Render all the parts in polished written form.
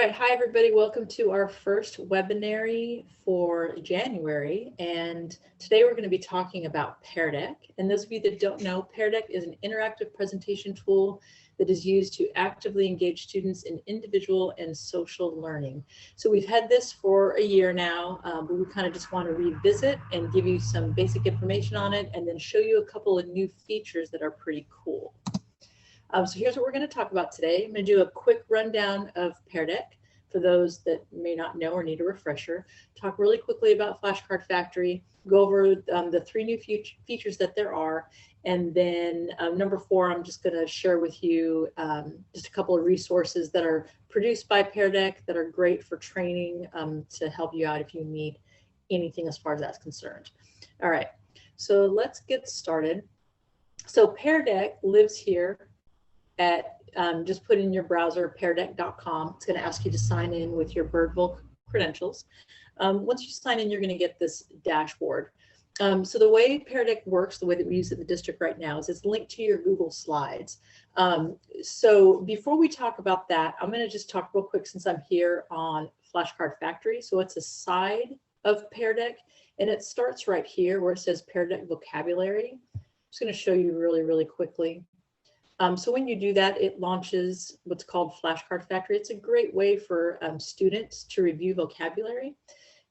right, hi everybody. Welcome to our first Webinary for January. And today we're going to be talking about PearDeck. And those of you that don't know, PearDeck is an interactive presentation tool that is used to actively engage students in individual and social learning. So we've had this for a year now, but we kind of just want to revisit and give you some basic information on it and then show you a couple of new features that are pretty cool. So here's what we're going to talk about today. I'm going to do a quick rundown of PearDeck for those that may not know or need a refresher. Talk really quickly about Flashcard Factory, go over the three new features that there are, and then number 4, I'm just going to share with you just a couple of resources that are produced by PearDeck that are great for training to help you out if you need anything as far as that's concerned. All right, so let's get started. So PearDeck lives here at just put in your browser peardeck.com. It's going to ask you to sign in with your Birdville credentials. Once you sign in, you're going to get this dashboard. So the way PearDeck works, the way that we use it in the district right now, is it's linked to your Google Slides. So before we talk about that, I'm going to just talk real quick since I'm here on Flashcard Factory. So it's a side of PearDeck, and it starts right here where it says PearDeck Vocabulary. I'm just going to show you really quickly. So when you do that, it launches what's called Flashcard Factory. It's a great way for students to review vocabulary.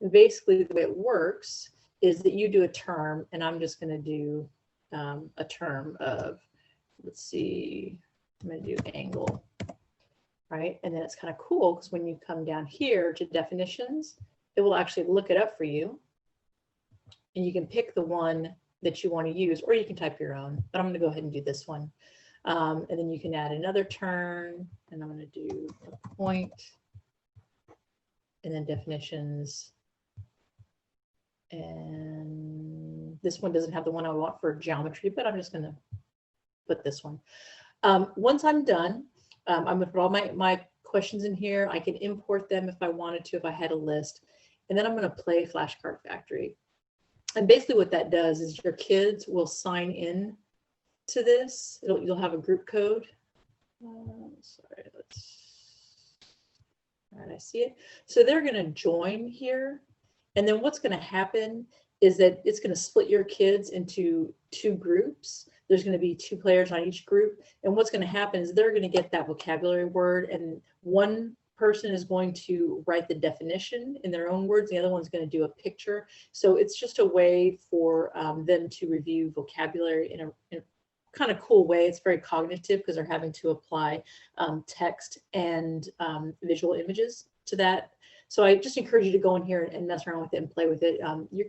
And basically the way it works is that you do a term, and I'm just going to do a term of, let's see, I'm going to do angle, right? And then it's kind of cool because when you come down here to definitions, it will actually look it up for you. And you can pick the one that you want to use, or you can type your own, but I'm going to go ahead and do this one. And then you can add another term, and I'm going to do a point, and then definitions. And this one doesn't have the one I want for geometry, but I'm just going to put this one. Once I'm done, I'm going to put all my questions in here. I can import them if I wanted to, if I had a list. And then I'm going to play Flashcard Factory. And basically what that does is your kids will sign in to this. You'll have a group code. Sorry, all right, I see it. So they're going to join here, and then what's going to happen is that it's going to split your kids into 2 groups. There's going to be 2 players on each group, and what's going to happen is they're going to get that vocabulary word, and one person is going to write the definition in their own words. The other one's going to do a picture. So it's just a way for them to review vocabulary in a kind of cool way. It's very cognitive because they're having to apply text and visual images to that. So I just encourage you to go in here and mess around with it and play with it. Your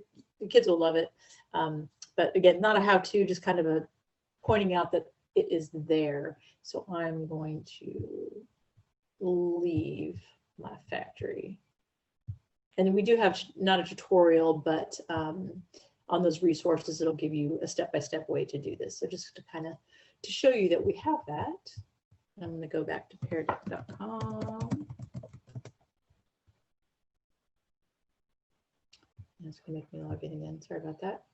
kids will love it. But again, not a how-to, just kind of a pointing out that it is there. So I'm going to leave my factory. And then we do have not a tutorial, but on those resources, it'll give you a step-by-step way to do this. So just to kind of to show you that we have that, I'm going to go back to peardeck.com. It's going to make me log in again. Sorry about that.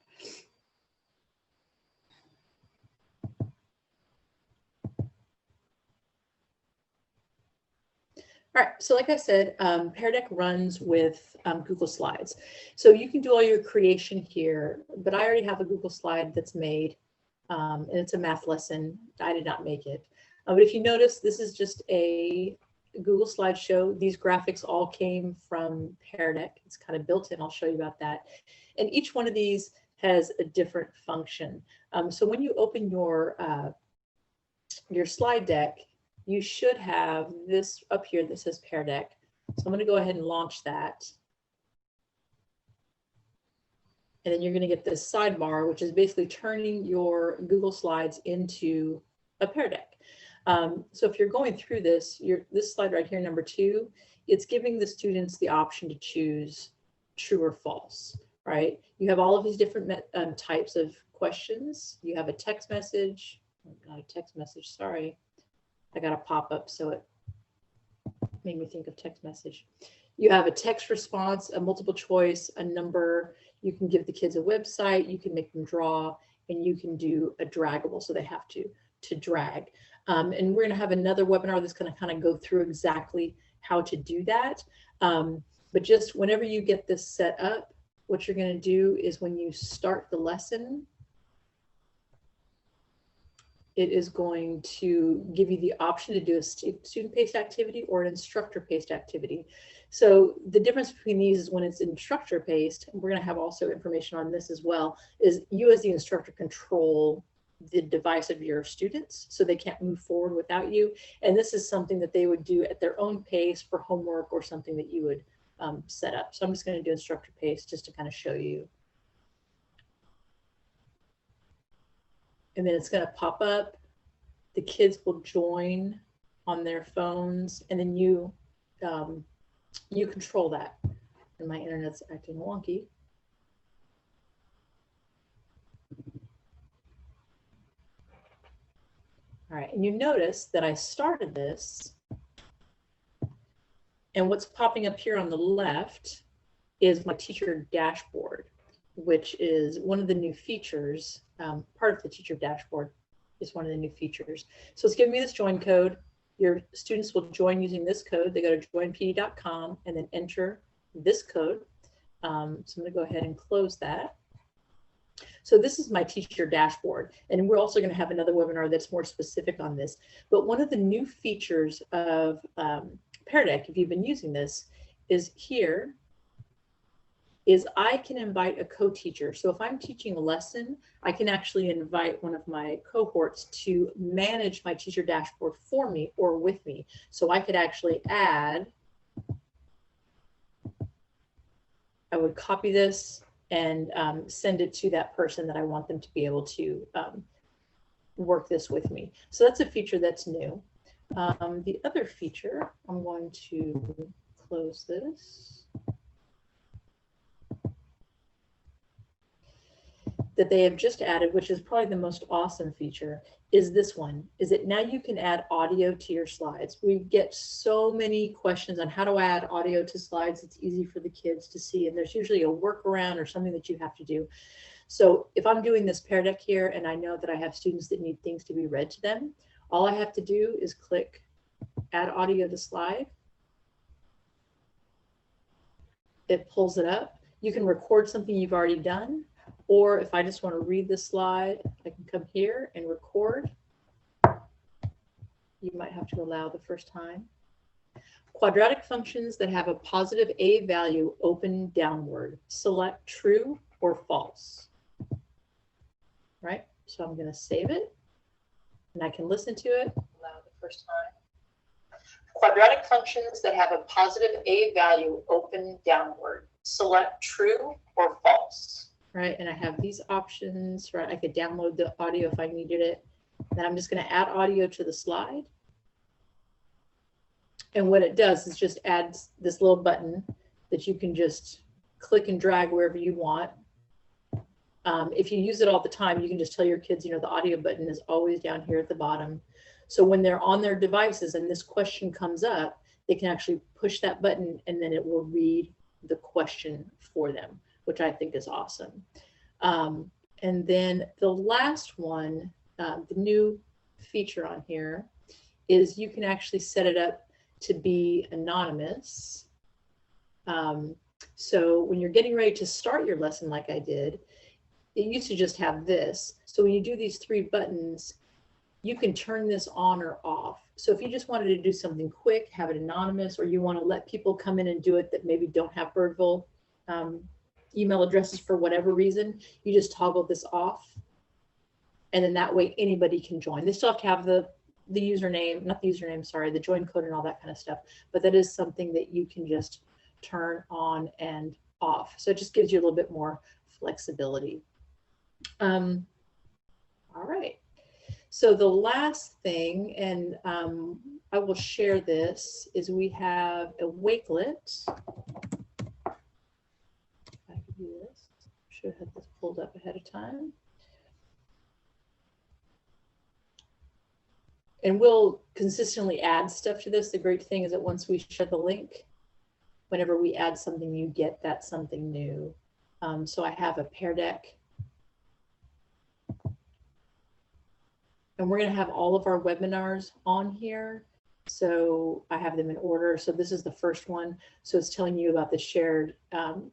All right, so like I said, PearDeck runs with Google Slides. So you can do all your creation here, but I already have a Google slide that's made, and it's a math lesson. I did not make it. But if you notice, this is just a Google slideshow. These graphics all came from PearDeck. It's kind of built in. I'll show you about that. And each one of these has a different function. So when you open your slide deck, you should have this up here that says PearDeck. So I'm going to go ahead and launch that. And then you're going to get this sidebar, which is basically turning your Google Slides into a PearDeck. So if you're going through this, this slide right here, number 2, it's giving the students the option to choose true or false, right? You have all of these different types of questions. You have a text message, not a text message, sorry. I got a pop-up, so it made me think of text message. You have a text response, a multiple choice, a number. You can give the kids a website. You can make them draw, and you can do a draggable, so they have to drag. And we're going to have another webinar that's going to kind of go through exactly how to do that. But just whenever you get this set up, what you're going to do is when you start the lesson, it is going to give you the option to do a student-paced activity or an instructor-paced activity. So the difference between these is when it's instructor-paced, and we're going to have also information on this as well, is you as the instructor control the device of your students, so they can't move forward without you. And this is something that they would do at their own pace for homework or something that you would set up. So I'm just going to do instructor-paced just to kind of show you. And then it's going to pop up. The kids will join on their phones, and then you control that. And my internet's acting wonky. All right, and you notice that I started this, and what's popping up here on the left is my teacher dashboard, which is one of the new features. Part of the teacher dashboard is one of the new features. So it's giving me this join code. Your students will join using this code. They go to joinpd.com and then enter this code. So I'm going to go ahead and close that. So this is my teacher dashboard, and we're also going to have another webinar that's more specific on this. But one of the new features of PearDeck, if you've been using this, is here is I can invite a co-teacher. So if I'm teaching a lesson, I can actually invite one of my cohorts to manage my teacher dashboard for me or with me. So I could actually add, I would copy this and send it to that person that I want them to be able to work this with me. So that's a feature that's new. The other feature, I'm going to close this, that they have just added, which is probably the most awesome feature, is this one, is that now you can add audio to your slides. We get so many questions on how do I add audio to slides. It's easy for the kids to see, and there's usually a workaround or something that you have to do. So if I'm doing this PearDeck here and I know that I have students that need things to be read to them, all I have to do is click add audio to slide. It pulls it up. You can record something you've already done, or if I just want to read the slide, I can come here and record. You might have to allow the first time. Quadratic functions that have a positive a value open downward. Select true or false. Right? So I'm going to save it, and I can listen to it. Allow the first time. Quadratic functions that have a positive a value open downward. Select true or false. Right, and I have these options, right? I could download the audio if I needed it. Then I'm just going to add audio to the slide. And what it does is just adds this little button that you can just click and drag wherever you want. If you use it all the time, you can just tell your kids, you know, the audio button is always down here at the bottom. So when they're on their devices and this question comes up, they can actually push that button and then it will read the question for them, which I think is awesome. And then the last one, the new feature on here is you can actually set it up to be anonymous. So when you're getting ready to start your lesson like I did, it used to just have this. So when you do these three buttons, you can turn this on or off. So if you just wanted to do something quick, have it anonymous, or you want to let people come in and do it that maybe don't have Birdville email addresses for whatever reason, you just toggle this off. And then that way anybody can join. They still have to have the username, not the username, sorry, the join code and all that kind of stuff. But that is something that you can just turn on and off. So it just gives you a little bit more flexibility. All right. So the last thing, and I will share this, is we have a Wakelet. I could do this. Should have this pulled up ahead of time. And we'll consistently add stuff to this. The great thing is that once we share the link, whenever we add something, you get that something new. So I have a PearDeck. And we're going to have all of our webinars on here. So I have them in order. So this is the first one. So it's telling you about the shared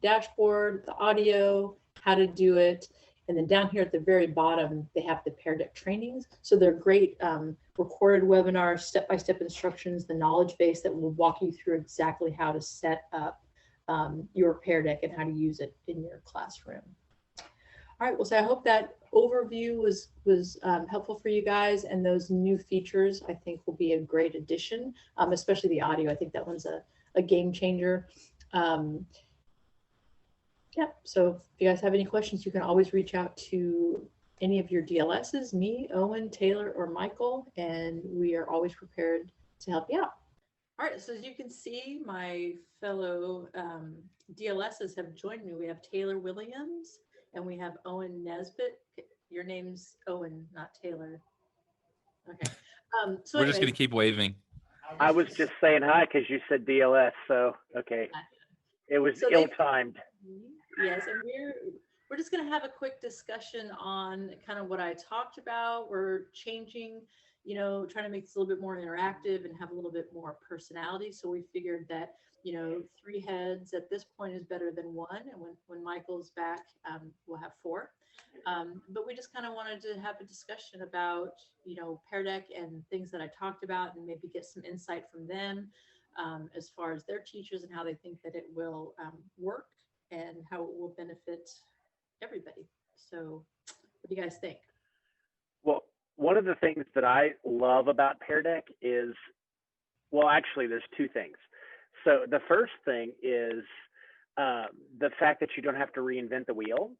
dashboard, the audio, how to do it. And then down here at the very bottom, they have the PearDeck trainings. So they're great recorded webinars, step-by-step instructions, the knowledge base that will walk you through exactly how to set up your PearDeck and how to use it in your classroom. All right, well, so I hope that overview was helpful for you guys, and those new features I think will be a great addition, especially the audio. I think that one's a game changer. Yeah, so if you guys have any questions, you can always reach out to any of your DLSs, me, Owen, Taylor, or Michael, and we are always prepared to help you out. All right, so as you can see, my fellow DLSs have joined me. We have Taylor Williams and we have Owen Nesbitt. Your name's Owen, not Taylor. Okay. So we're just going to keep waving. I was just saying hi because you said DLS, so okay. It was so ill-timed. Yes, and we're just going to have a quick discussion on kind of what I talked about. We're changing, you know, trying to make this a little bit more interactive and have a little bit more personality. So we figured that, you know, 3 heads at this point is better than 1. And when Michael's back, we'll have 4. But we just kind of wanted to have a discussion about, you know, PearDeck and things that I talked about, and maybe get some insight from them as far as their teachers and how they think that it will work and how it will benefit everybody. So what do you guys think? Well, one of the things that I love about PearDeck is, well, actually, there's 2 things. So the first thing is the fact that you don't have to reinvent the wheel,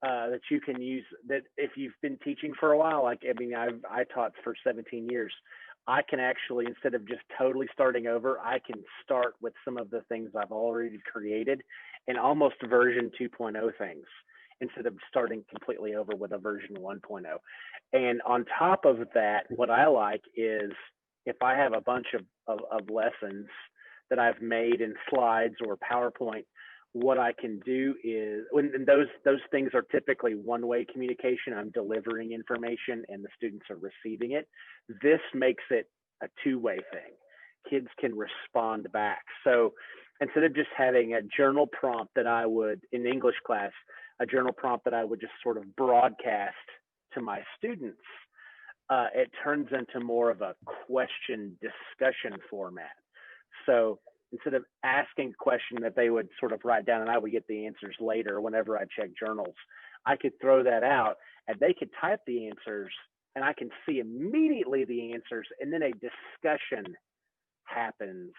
that you can use, that if you've been teaching for a while, like, I mean, I taught for 17 years, I can actually, instead of just totally starting over, I can start with some of the things I've already created and almost version 2.0 things, instead of starting completely over with a version 1.0. And on top of that, what I like is if I have a bunch of lessons that I've made in slides or PowerPoint, what I can do is, and those things are typically one-way communication. I'm delivering information and the students are receiving it. This makes it a 2-way thing. Kids can respond back. So instead of just having a journal prompt that I would, in English class, a journal prompt that I would just sort of broadcast to my students, it turns into more of a question discussion format. So instead of asking a question that they would sort of write down and I would get the answers later whenever I check journals, I could throw that out and they could type the answers and I can see immediately the answers, and then a discussion happens,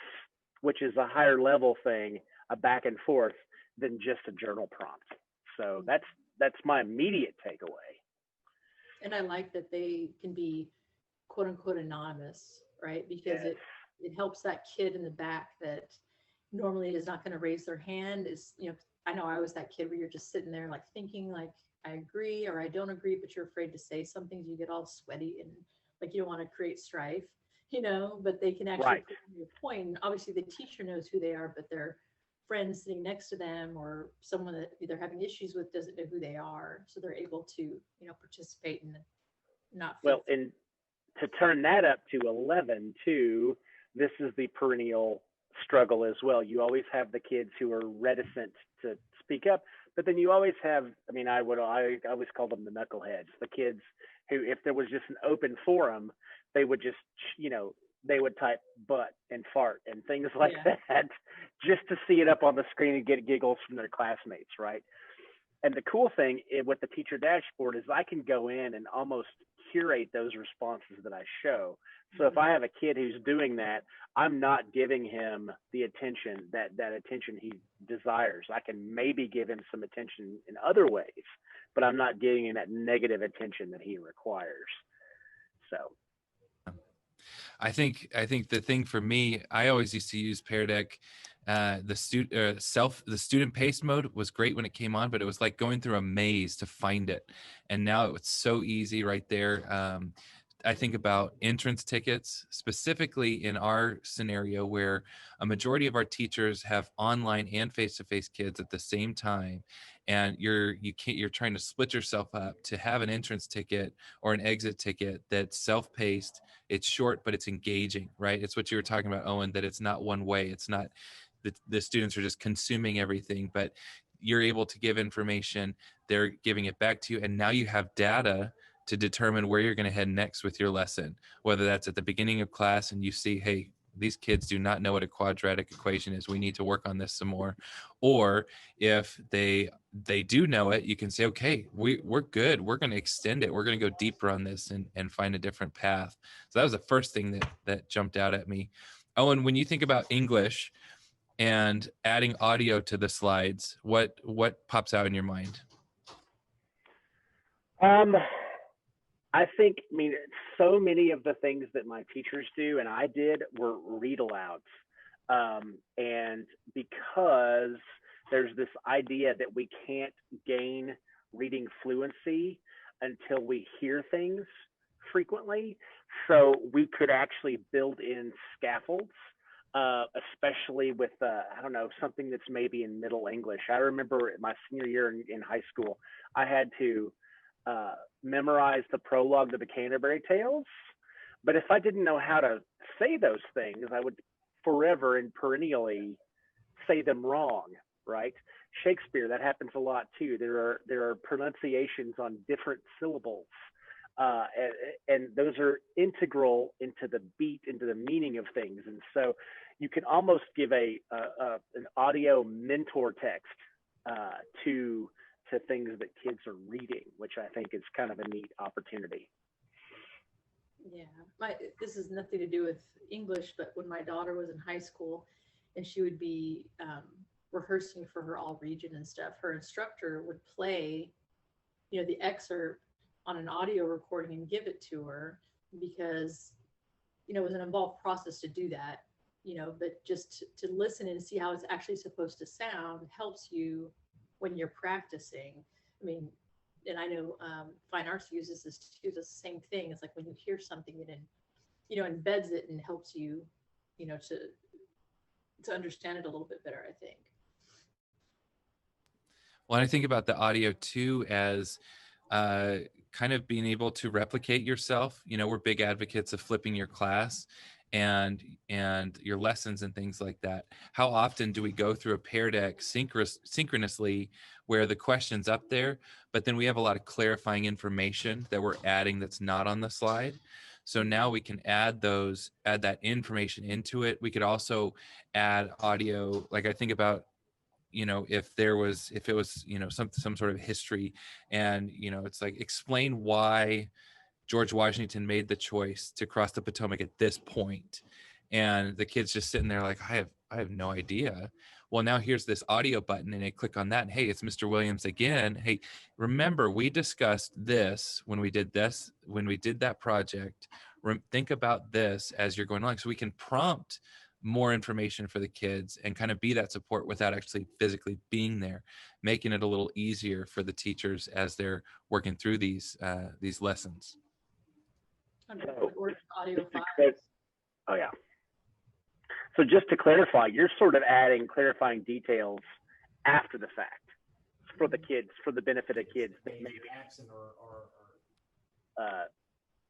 which is a higher level thing, a back and forth, than just a journal prompt. So that's my immediate takeaway. And I like that they can be quote unquote anonymous, right? Because yes. it helps that kid in the back that normally is not going to raise their hand. Is, you know, I know I was that kid where you're just sitting there like thinking like I agree or I don't agree, but you're afraid to say something. You get all sweaty and like you don't want to create strife, you know, but they can actually right. put your point. And obviously the teacher knows who they are, but their friend sitting next to them or someone that they're having issues with doesn't know who they are. So they're able to, you know, participate and not feel. Well, and to turn that up to 11 too, this is the perennial struggle as well. You always have the kids who are reticent to speak up, but then you always have, I mean, I always call them the knuckleheads, the kids who, if there was just an open forum, they would just, you know, they would type butt and fart and things like that just to see it up on the screen and get giggles from their classmates, right? And the cool thing with the teacher dashboard is I can go in and almost curate those responses that I show. So if I have a kid who's doing that, I'm not giving him the attention that attention he desires. I can maybe give him some attention in other ways, but I'm not giving him that negative attention that he requires. So I think the thing for me, I always used to use PearDeck. The student pace mode was great when it came on, but it was like going through a maze to find it. And now it's so easy right there. I think about entrance tickets, specifically in our scenario where a majority of our teachers have online and face-to-face kids at the same time, and you're trying to split yourself up to have an entrance ticket or an exit ticket that's self-paced. It's short, but it's engaging, right? It's what you were talking about, Owen, that it's not one way. It's not the students are just consuming everything, but you're able to give information, they're giving it back to you, and now you have data to determine where you're going to head next with your lesson, whether that's at the beginning of class and you see, hey, these kids do not know what a quadratic equation is, we need to work on this some more. Or if they do know it, you can say, okay, we're good, we're going to extend it, we're going to go deeper on this and find a different path. So that was the first thing that jumped out at me. Owen, when you think about English and adding audio to the slides, what pops out in your mind? I think, I mean, so many of the things that my teachers do and I did were read alouds. And because there's this idea that we can't gain reading fluency until we hear things frequently, so we could actually build in scaffolds, especially with, I don't know, something that's maybe in Middle English. I remember my senior year in high school, I had to memorize the prologue to the Canterbury Tales. But if I didn't know how to say those things, I would forever and perennially say them wrong, right? Shakespeare, that happens a lot too. There are pronunciations on different syllables. And those are integral into the beat, into the meaning of things. And so you can almost give an audio mentor text to things that kids are reading, which I think is kind of a neat opportunity. Yeah, this has nothing to do with English, but when my daughter was in high school and she would be rehearsing for her all region and stuff, her instructor would play, the excerpt on an audio recording and give it to her because, it was an involved process to do that, but just to listen and see how it's actually supposed to sound helps you when you're practicing. I mean, and I know fine arts uses this too, the same thing. It's like when you hear something, it embeds it and helps you, to understand it a little bit better, I think. Well, I think about the audio too as kind of being able to replicate yourself. We're big advocates of flipping your class and your lessons and things like that. How often do we go through a PearDeck synchronously where the question's up there, but then we have a lot of clarifying information that we're adding that's not on the slide. So now we can add that information into it. We could also add audio. Like I think about, if it was, some sort of history and, it's like, explain why George Washington made the choice to cross the Potomac at this point. And the kid's just sitting there like, I have no idea. Well, now here's this audio button and they click on that. And, hey, it's Mr. Williams again. Hey, remember, we discussed this when we did that project. Think about this as you're going along. So we can prompt more information for the kids and kind of be that support without actually physically being there, making it a little easier for the teachers as they're working through these lessons. Audio files. Oh yeah. So just to clarify, you're sort of adding clarifying details after the fact for the kids, for the benefit of kids that maybe accent or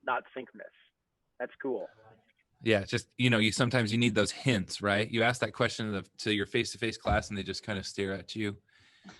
not synchronous. That's cool. Yeah, just you sometimes you need those hints, right? You ask that question to your face-to-face class and they just kind of stare at you.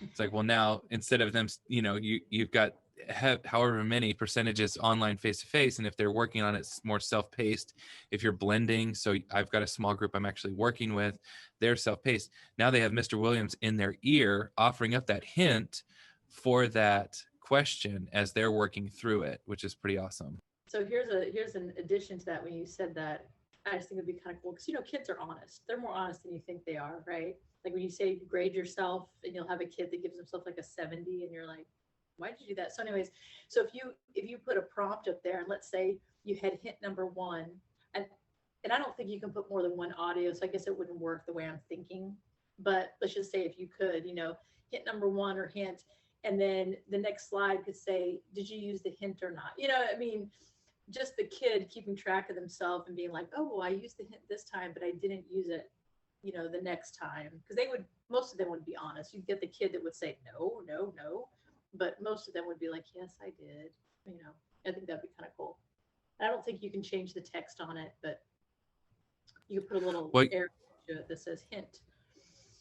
It's like, well, now instead of them, you've got however many percentages online face-to-face, and if they're working on it more self-paced, if you're blending, so I've got a small group I'm actually working with, they're self-paced. Now they have Mr. Williams in their ear offering up that hint for that question as they're working through it, which is pretty awesome. So here's an addition to that. When you said that, I just think it'd be kind of cool because kids are honest. They're more honest than you think they are, right? Like when you say grade yourself, and you'll have a kid that gives himself like a 70, and you're like, why did you do that? So anyways, so if you put a prompt up there, and let's say you had hint number 1, and I don't think you can put more than one audio, so I guess it wouldn't work the way I'm thinking. But let's just say if you could, hint number 1 or hint, and then the next slide could say, did you use the hint or not? just the kid keeping track of themselves and being like, oh, well, I used the hint this time, but I didn't use it, you know, the next time. Because most of them would be honest. You'd get the kid that would say, no, no, no. But most of them would be like, yes, I did. You know, I think that'd be kind of cool. I don't think you can change the text on it, but you put a little Well, arrow to it that says hint.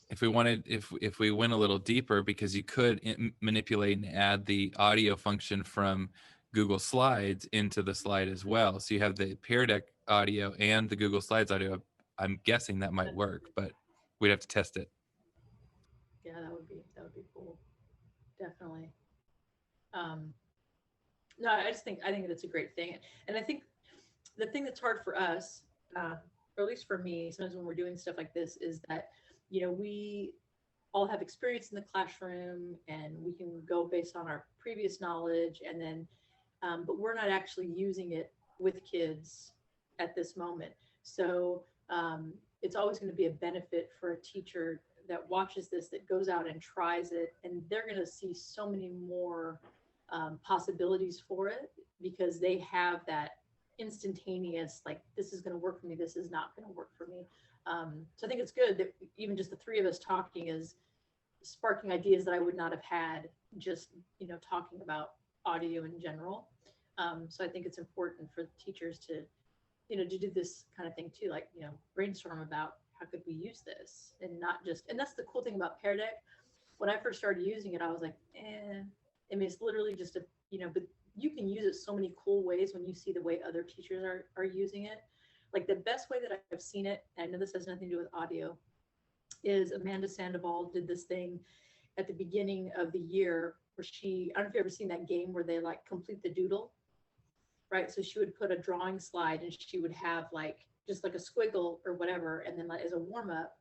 if we wanted, if we went a little deeper, because you could manipulate and add the audio function from Google Slides into the slide as well. So you have the PearDeck audio and the Google Slides audio. I'm guessing that might work, but we'd have to test it. Yeah, that would be cool. Definitely. No, I think it's a great thing. And I think the thing that's hard for us, or at least for me, sometimes when we're doing stuff like this, is that, you know, we all have experience in the classroom and we can go based on our previous knowledge, and then but we're not actually using it with kids at this moment. So it's always going to be a benefit for a teacher that watches this, that goes out and tries it, and they're going to see so many more possibilities for it, because they have that instantaneous, like, this is going to work for me, this is not going to work for me. So I think it's good that even just the three of us talking is sparking ideas that I would not have had just, you know, talking about audio in general. So I think it's important for teachers to, you know, to do this kind of thing too, like, you know, brainstorm about how could we use this, and not just, and that's the cool thing about PearDeck. When I first started using it, I was like, I mean, it's literally just a, you know, but you can use it so many cool ways when you see the way other teachers are using it. Like, the best way that I've seen it, and I know this has nothing to do with audio, is Amanda Sandoval did this thing at the beginning of the year where she, I don't know if you've ever seen that game where they like complete the doodle, right? So she would put a drawing slide and she would have like just like a squiggle or whatever, and then like, as a warm up,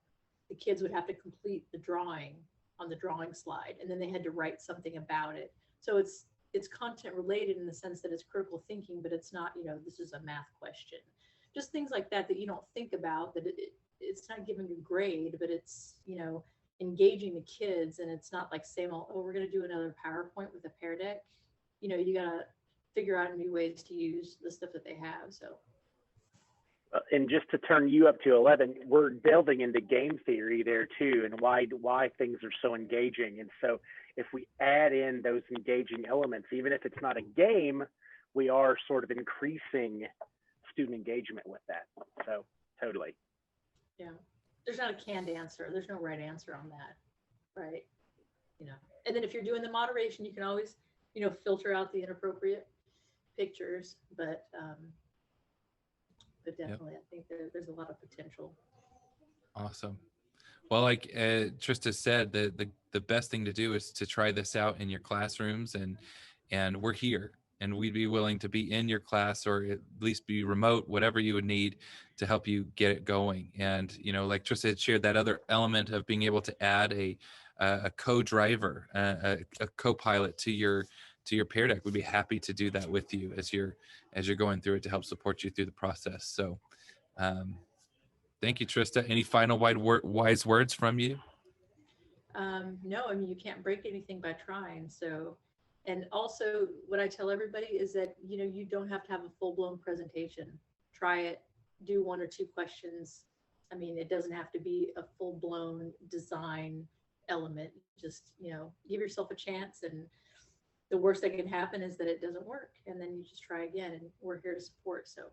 the kids would have to complete the drawing on the drawing slide, and then they had to write something about it. So it's content related in the sense that it's critical thinking, but it's not, you know, this is a math question. Just things like that that you don't think about, that it's not giving a grade, but it's, you know, engaging the kids. And it's not like saying, oh, we're going to do another PowerPoint with a PearDeck. You know, you got to figure out new ways to use the stuff that they have. So. And just to turn you up to 11, we're delving into game theory there too, and why things are so engaging. And so if we add in those engaging elements, even if it's not a game, we are sort of increasing student engagement with that. So totally. Yeah, there's not a canned answer. There's no right answer on that, right? You know, and then if you're doing the moderation, you can always, you know, filter out the inappropriate pictures, but definitely, yep. I think there's a lot of potential. Awesome. Well, like Trista said, the best thing to do is to try this out in your classrooms, and we're here, and we'd be willing to be in your class, or at least be remote, whatever you would need to help you get it going. And, you know, like Trista had shared, that other element of being able to add a co-driver, a co-pilot to your PearDeck. We'd be happy to do that with you as you're going through it, to help support you through the process. So thank you, Trista. Any final wise words from you? No, I mean, you can't break anything by trying. So, and also what I tell everybody is that, you know, you don't have to have a full-blown presentation. Try it, do 1 or 2 questions. I mean, it doesn't have to be a full-blown design element. Just, you know, give yourself a chance, and the worst that can happen is that it doesn't work, and then you just try again, and we're here to support. So